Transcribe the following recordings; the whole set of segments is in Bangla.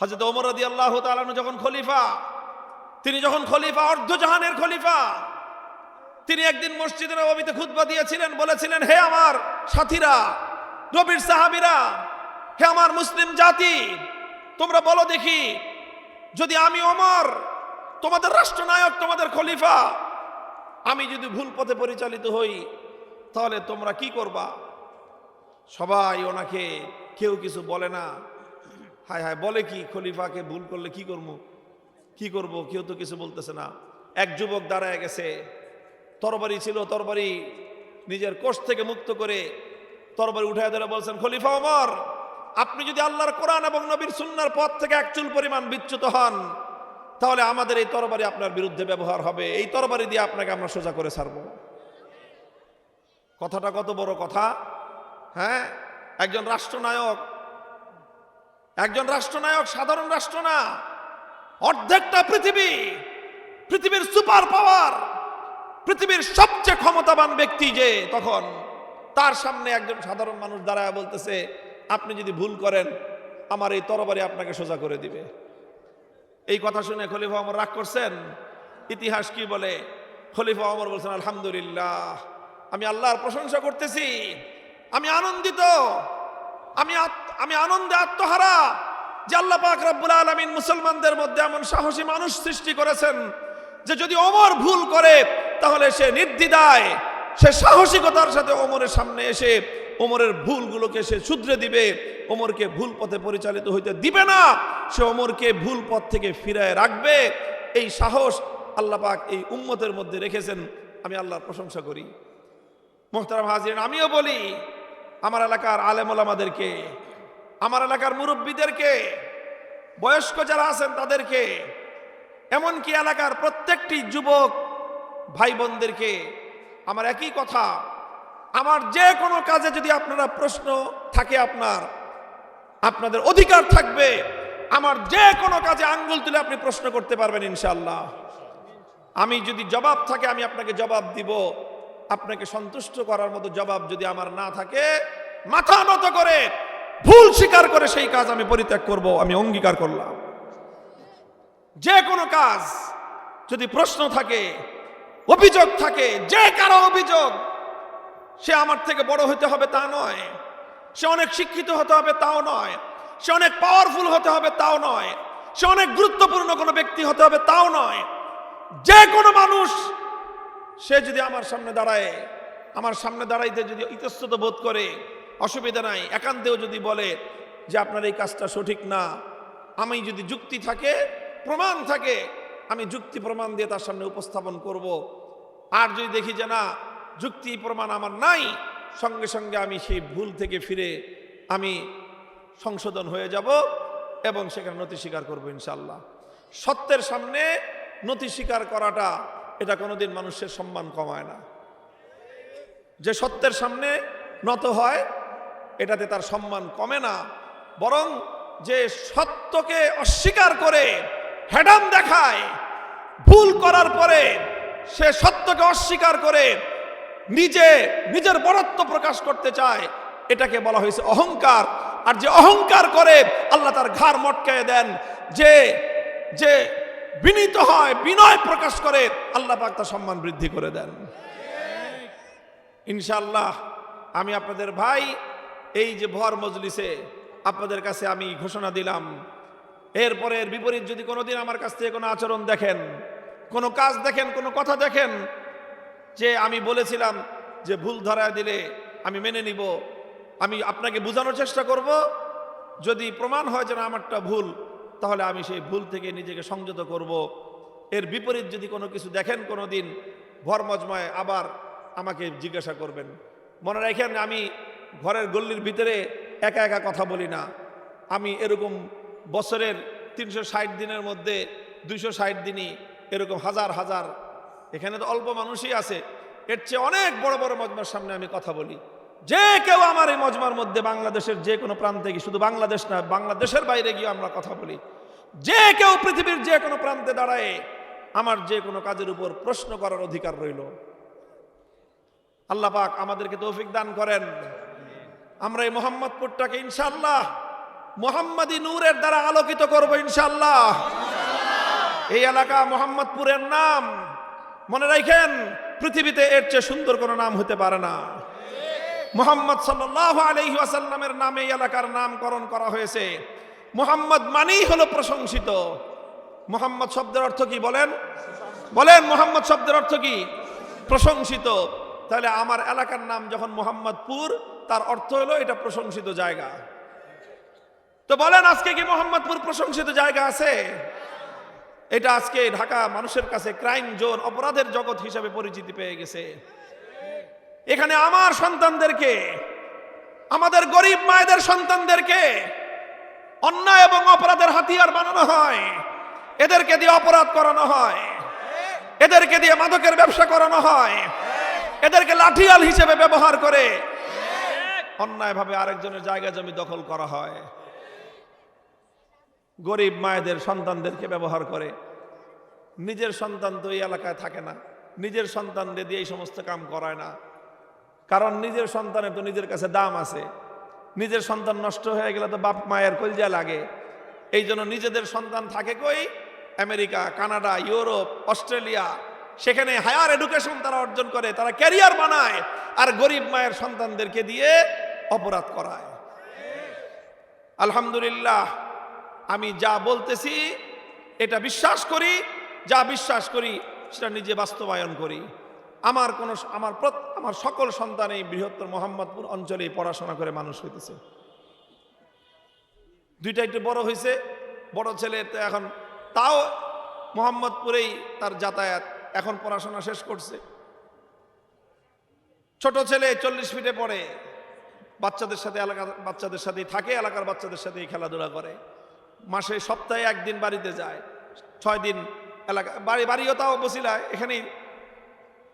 হযরত ওমর রাদিয়াল্লাহু তাআলা আনহু যখন খলিফা, তিনি যখন খলিফা, অর্ধজাহানের খলিফা, তিনি একদিন মসজিদে নববীতে খুতবা দিয়েছিলেন, বলেছিলেন, হে আমার সাথীরা, নবীর সাহাবীরা, হে আমার মুসলিম জাতি, তোমরা বলো দেখি, যদি আমি ওমর, তোমাদের রাষ্ট্রনায়ক, তোমাদের খলিফা, আমি যদি ভুল পথে পরিচালিত হই, তাহলে তোমরা কি করবা? সবাই ওনাকে, কেউ কিছু বলে না। হায় হায়, বলে কি, খলিফাকে ভুল করলে কি করবো, কি করব, কেউ তো কিছু বলতেছে না। এক যুবক দাঁড়ায় গেছে, তরবারি ছিল, তরবারি নিজের কোষ থেকে মুক্ত করে তরবারি উঠায় ধরে বলছেন, খলিফা ওমর, আপনি যদি আল্লাহর কোরআন এবং নবীর সুন্নাহর পথ থেকে এক চুল পরিমাণ বিচ্যুত হন, তাহলে আমাদের এই তরবারি আপনার বিরুদ্ধে ব্যবহার হবে, এই তরবারি দিয়ে আপনাকে আমরা সোজা করে ছাড়ব। কথাটা কত বড় কথা! হ্যাঁ, একজন রাষ্ট্রনায়ক, সাধারণ রাষ্ট্র না, অর্ধেকটা পৃথিবীর সুপার পাওয়ার, পৃথিবীর সবচেয়ে ক্ষমতাবান ব্যক্তি যে, তখন তার সামনে একজন সাধারণ মানুষ দাঁড়ায় বলতেছে, আপনি যদি ভুল করেন, আমার এই তরবারি আপনাকে সোজা করে দিবে। এই কথা শুনে খলিফা ওমর রাগ করছেন। ইতিহাস কি বলে? খলিফা ওমর বলছেন, আলহামদুলিল্লাহ, আমি আল্লাহর প্রশংসা করতেছি, আমি আনন্দিত, আমি আনন্দে আত্মহারা যে আল্লাহ পাক রব্বুল আলামিন মুসলমানদের মধ্যে এমন সাহসী মানুষ সৃষ্টি করেছেন যে যদি ওমর ভুল করে, তাহলে সে নির্দ্বিধায়, সে সাহসিকতার সাথে ওমরের সামনে এসে ওমরের ভুলগুলোকে সে শুধরে দিবে, ওমরকে ভুল পথে পরিচালিত হইতে দিবে না, সে ওমরকে ভুল পথ থেকে ফিরায় রাখবে। এই সাহস আল্লাহ পাক এই উম্মতের মধ্যে রেখেছেন, আমি আল্লাহর প্রশংসা করি। মুহতারাম হাজিরিন, আমিও বলি আমার এলাকার আলেম ওলামাদেরকে, আমার এলাকার মুরব্বীদেরকে, বয়স্ক যারা আছেন তাদেরকে, এমনকি এলাকার প্রত্যেকটি যুবক ভাই বোনদেরকে আমার একই কথা, আমার যে কোনো কাজে যদি আপনারা প্রশ্ন থাকে, আপনাদের অধিকার থাকবে, আমার যে কোনো কাজে আঙ্গুল তুলে আপনি প্রশ্ন করতে পারবেন ইনশাআল্লাহ। আমি যদি জবাব থাকে, আমি আপনাকে জবাব দিব। আপনাকে সন্তুষ্ট করার মতো জবাব যদি আমার না থাকে, মাথা নত করে ভুল স্বীকার করে সেই কাজ আমি পরিত্যাগ করব, আমি অঙ্গীকার করলাম। যে কোনো কাজ যদি প্রশ্ন থাকে, অভিযোগ থাকে, যে কারো অভিযোগ, সে আমার থেকে বড় হতে হবে তা নয়, সে অনেক শিক্ষিত হতে হবে তাও নয়, সে অনেক পাওয়ারফুল হতে হবে তাও নয়, সে অনেক গুরুত্বপূর্ণ কোনো ব্যক্তি হতে হবে তাও নয়, যে কোনো মানুষ, সে যদি আমার সামনে দাঁড়াইতে যদি ইতস্তত বোধ করে, অসুবিধা নাই, একান্তেও যদি বলে যে আপনার এই কাজটা সঠিক না, আমি যদি যুক্তি থাকে, প্রমাণ থাকে, আমি যুক্তি প্রমাণ দিয়ে তার সামনে উপস্থাপন করব। আর যদি দেখি যে না, যুক্তি প্রমাণ আমার নাই, সঙ্গে সঙ্গে আমি সেই ভুল থেকে ফিরে আমি সংশোধন হয়ে যাব এবং সেখানে নতি স্বীকার করবো ইনশাআল্লাহ। সত্যের সামনে নতি স্বীকার করাটা, এটা কোনোদিন মানুষের সম্মান কমায় না। যে সত্যের সামনে নত হয়, এটাতে তার সম্মান কমে না, বরং যে সত্যকে অস্বীকার করে হেডাম দেখায়, ভুল করার পরে সে সত্যকে অস্বীকার করে নিজের বড়ত্ব প্রকাশ করতে চায়, এটাকে বলা হয়েছে অহংকার। আর যে অহংকার করে, আল্লাহ তার ঘাড় মটকায় দেন। যে বিনীত হয়, বিনয় প্রকাশ করে, আল্লাহ পাক তার সম্মান বৃদ্ধি করে দেন। ইনশাআল্লাহ আমি আপনাদের ভাই, এই যে ভর মজলিসে আপনাদের কাছে আমি ঘোষণা দিলাম, এরপরে এর বিপরীত যদি কোনোদিন আমার কাছ থেকে কোনো আচরণ দেখেন, কোনো কাজ দেখেন, কোনো কথা দেখেন, যে আমি বলেছিলাম যে ভুল ধরায় দিলে আমি মেনে নিব, আমি আপনাকে বোঝানোর চেষ্টা করব, যদি প্রমাণ হয় যে না আমারটা ভুল, তাহলে আমি সেই ভুল থেকে নিজেকে সংযত করব। এর বিপরীত যদি কোনো কিছু দেখেন কোনোদিন ভর মজমায়, আবার আমাকে জিজ্ঞাসা করবেন। মনে রাখেন, আমি ঘরের গল্লির ভিতরে একা একা কথা বলি না। আমি এরকম বছরের 360 দিনের মধ্যে 260 দিনই এরকম হাজার হাজার, এখানে তো অল্প মানুষই আছে, এর চেয়ে অনেক বড় বড় মজমার সামনে আমি কথা বলি। যে কেউ আমার এই মজমার মধ্যে, বাংলাদেশের যে কোনো প্রান্তে গিয়ে, শুধু বাংলাদেশ না, বাংলাদেশের বাইরে গিয়ে আমরা কথা বলি। যে কেউ পৃথিবীর যে কোনো প্রান্তে দাঁড়ায় আমার যে কোনো কাজের উপর প্রশ্ন করার অধিকার রইল। আল্লাহ পাক আমাদেরকে তৌফিক দান করেন। আমরা এই মোহাম্মদপুরটাকে ইনশাআল্লাহ মুহাম্মাদি নূরের দ্বারা আলোকিত করব ইনশাআল্লাহ। এই এলাকা মোহাম্মদপুরের নাম মনে রাখেন, পৃথিবীতে এর চেয়ে সুন্দর কোনো নাম হতে পারে না। মুহাম্মদ সাল্লাল্লাহু আলাইহি ওয়াসাল্লামের নামে এই এলাকার নামকরণ করা হয়েছে। মুহাম্মদ মানেই হলো প্রশংসিত। মুহাম্মদ শব্দের অর্থ কি বলেন? বলেন, মুহাম্মদ শব্দের অর্থ কি? প্রশংসিত। তাহলে আমার এলাকার নাম যখন মোহাম্মদপুর, তার অর্থ হলো এটা প্রশংসিত জায়গা। তো বলেন, আজকে কি মোহাম্মদপুর প্রশংসিত জায়গা আছে? এটা আজকে ঢাকা মানুষের কাছে ক্রাইম জোন, অপরাধের জগৎ হিসেবে পরিচিতি পেয়ে গেছে। এখানে আমার সন্তানদেরকে, আমাদের গরিব মায়েদের সন্তানদেরকে অন্যায় এবং অপরাধের হাতিয়ার বানানো হয়, এদেরকে দিয়ে অপরাধ করানো হয়, এদেরকে দিয়ে মাদকের ব্যবসা করানো হয়, এদেরকে লাঠিয়াল হিসেবে ব্যবহার করে অন্যায়ভাবে আরেকজনের জায়গা জমি দখল করা হয়। গরিব মায়েদের সন্তানদেরকে ব্যবহার করে। নিজের সন্তান তো এই এলাকায় থাকে না, নিজের সন্তানদের দিয়ে এই সমস্ত কাম করায় না, কারণ নিজের সন্তানের তো নিজের কাছে দাম আছে। নিজের সন্তান নষ্ট হয়ে গেলে তো বাপ মায়ের কলজা লাগে। এই জন্য নিজেদের সন্তান থাকে কই? America, Canada, Europe, Australia. সেখানে হায়ার এডুকেশন তারা অর্জন করে, তারা ক্যারিয়ার বানায়, আর গরিব মায়ের সন্তানদেরকে দিয়ে অপরাধ করায়। আলহামদুলিল্লাহ, আমি যা বলতেছি এটা বিশ্বাস করি, যা বিশ্বাস করি সেটা নিজে বাস্তবায়ন করি। আমার সকল সন্তান এই বৃহত্তর মোহাম্মদপুর অঞ্চলে পড়াশোনা করে মানুষ হইতেছে। দুইটা একটু বড় হয়েছে, বড় ছেলে তো এখন তাও মোহাম্মদপুরেই তার যাতায়াত, এখন পড়াশোনা শেষ করছে। ছোট ছেলে 40 ফিটে পড়ে, বাচ্চাদের সাথে এলাকার বাচ্চাদের সাথেই থাকে, এলাকার বাচ্চাদের সাথেই খেলাধুলা করে। মাসে সপ্তাহে একদিন বাড়িতে যায়, 6 দিন এলাকা বাড়িও তাও বসিলায় এখানেই।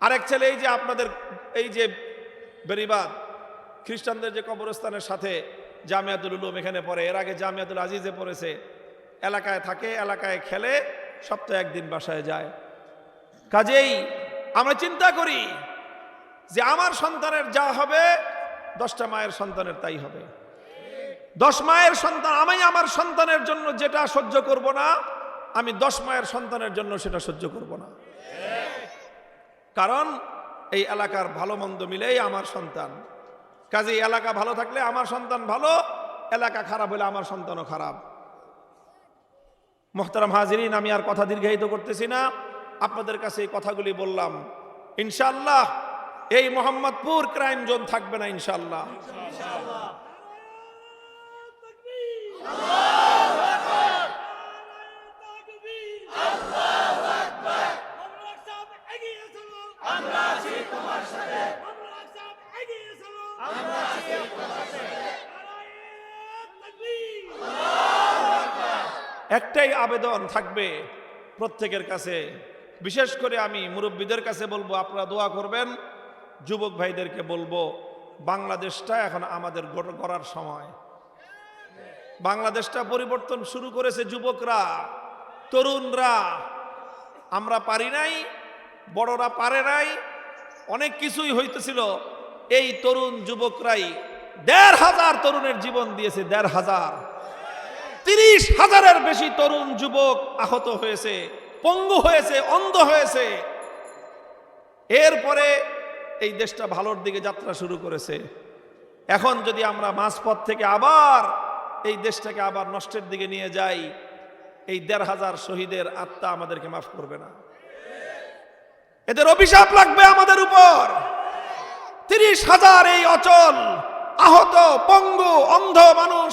আরেক ছেলে এই যে আপনাদের এই যে বেরিবাদ খ্রিস্টানদের যে কবরস্থানের সাথে জামিয়াতুল উলুম এখানে পড়ে, এর আগে জামিয়াতুল আজিজে পড়েছে। এলাকায় থাকে, এলাকায় খেলে, সপ্তাহে একদিন বাসায় যায়। কাজেই আমরা চিন্তা করি যে আমার সন্তানের যা হবে 10টা মায়ের সন্তানের তাই হবে। 10 মায়ের সন্তান, আমি আমার সন্তানের জন্য যেটা সহ্য করব না, আমি 10 মায়ের সন্তানের জন্য সেটা সহ্য করব না। কারণ এই এলাকার ভালো মন্দ মিলেই আমার সন্তান। কাজেই এলাকা ভালো থাকলে আমার সন্তান ভালো, এলাকা খারাপ হলে আমার সন্তানও খারাপ। মোহতারাম হাজিরিন, আমি আর কথা দীর্ঘায়িত করতেছি না, আপনাদের কাছে এই কথাগুলি বললাম। ইনশাআল্লাহ এই মোহাম্মদপুর ক্রাইম জোন থাকবে না ইনশাআল্লাহ। একটাই আবেদন থাকবে প্রত্যেকের কাছে, বিশেষ করে আমি মুরব্বীদের কাছে বলবো, আপনারা দোয়া করবেন। যুবক ভাইদেরকে বলবো, বাংলাদেশটা এখন আমাদের গড়ার সময়। বাংলাদেশটা পরিবর্তন শুরু করেছে যুবকরা, তরুণরা। আমরা পারি নাই, বড়রা পারে নাই, অনেক কিছুই হইতেছিল। এই তরুণ যুবকরাই 1,500 তরুণের জীবন দিয়েছে। 1,500, 30,000-এর বেশি তরুণ যুবক আহত হয়েছে, পঙ্গু হয়েছে, অন্ধ হয়েছে। এরপরে এই দেশটা ভালোর দিকে যাত্রা শুরু করেছে। এখন যদি আমরা মাঝপথ থেকে আবার এই দেশটাকে আবার নষ্টের দিকে নিয়ে যাই, এই 1,500 শহীদের আত্মা আমাদেরকে মাফ করবে না। এদের অভিশাপ লাগবে আমাদের উপর। 30,000 এই অচল, আহত, পঙ্গু, অন্ধ মানুষ,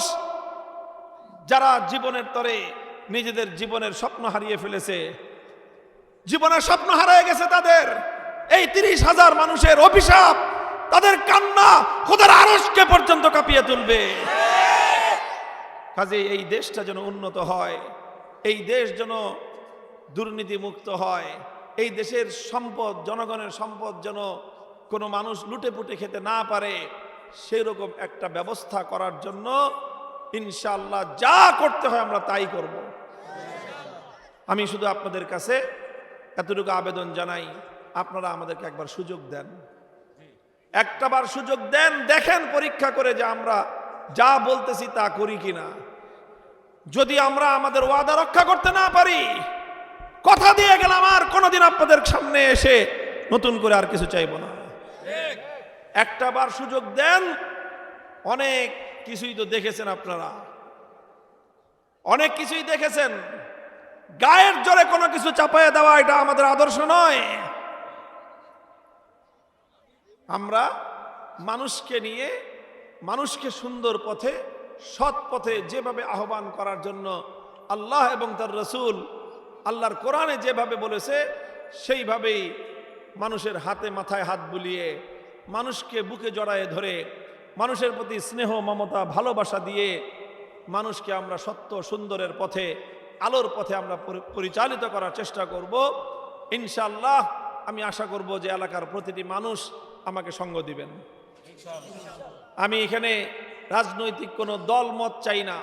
যারা জীবনের তরে নিজেদের জীবনের স্বপ্ন হারিয়ে ফেলেছে, জীবনের স্বপ্ন হারিয়ে গেছে তাদের। এই 30,000 মানুষের অভিশাপ, তাদের কান্না খোদার আরশকে পর্যন্ত কাঁপিয়ে তুলবে। কাজে এই দেশটা যেন উন্নত হয়, এই দেশ যেন দুর্নীতি মুক্ত হয়, এই দেশের সম্পদ, জনগণের সম্পদ যেন কোনো মানুষ লুটে পুটে খেতে না পারে, সেই রকম একটা ব্যবস্থা করার জন্য ইনশাআল্লাহ যা করতে হয় আমরা তাই করব। আমি শুধু আপনাদের কাছে এতটুকু আবেদন জানাই, আপনারা আমাদেরকে একবার সুযোগ দেন, একটাবার সুযোগ দেন, দেখেন পরীক্ষা করে যে আমরা যা বলতেছি তা করি কিনা। যদি আমরা আমাদের ওয়াদা রক্ষা করতে না পারি, কথা দিয়ে গেলাম আর কোনোদিন আপনাদের সামনে এসে নতুন করে আর কিছু চাইব না। একটা বার সুযোগ দেন। অনেক কিছুই তো দেখেছেন আপনারা, অনেক কিছুই দেখেছেন। গায়ের জোরে কোনো কিছু চাপাইয়ে দেওয়া এটা আমাদের আদর্শ নয়। আমরা মানুষকে নিয়ে, মানুষকে সুন্দর পথে, সৎ পথে যেভাবে আহ্বান করার জন্য আল্লাহ এবং তার রসুল, আল্লাহর কোরআনে যেভাবে বলেছে সেইভাবেই মানুষের হাতে মাথায় হাত বুলিয়ে, মানুষকে বুকে জড়ায়ে ধরে, মানুষের প্রতি স্নেহ মমতা ভালোবাসা দিয়ে মানুষকে আমরা সত্য সুন্দরের পথে, আলোর পথে আমরা পরিচালিত করার চেষ্টা করব। ইনশাআল্লাহ আমি আশা করব যে এলাকার প্রতিটি মানুষ আমাকে সঙ্গ দিবেন। আমি এখানে রাজনৈতিক কোনো দল মত চাই না।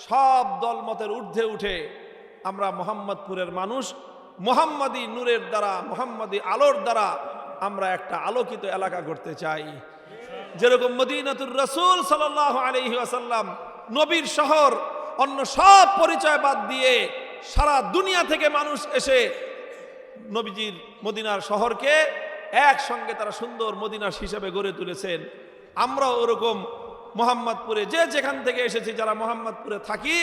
সব দল মতের ঊর্ধ্বে উঠে আমরা মোহাম্মদপুরের মানুষ মোহাম্মদী নূরের দ্বারা, মোহাম্মদী আলোর দ্বারা আমরা একটা আলোকিত এলাকা করতে চাই। যেরকম মদিনাতুর রাসূল সাল্লাল্লাহু আলাইহি ওয়াসাল্লাম নবীর শহর, অন্য সব পরিচয় বাদ দিয়ে সারা দুনিয়া থেকে মানুষ এসে নবীজির মদিনার শহরকে একসঙ্গে তারা সুন্দর মদিনা হিসেবে গড়ে তুলেছেন। আমরাও ওরকম মোহাম্মদপুরে যে যেখান থেকে এসেছি, যারা মোহাম্মদপুরে থাকি,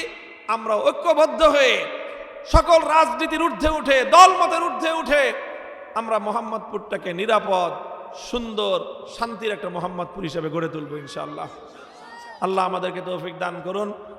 আমরা ঐক্যবদ্ধ হয়ে সকল রাজনীতির ঊর্ধ্বে উঠে, দলমতের ঊর্ধ্বে উঠে আমরা মোহাম্মদপুরটাকে নিরাপদ, সুন্দর, শান্তির একটা মোহাম্মদপুর হিসেবে গড়ে তুলব ইনশাআল্লাহ। আল্লাহ আমাদেরকে তৌফিক দান করুন।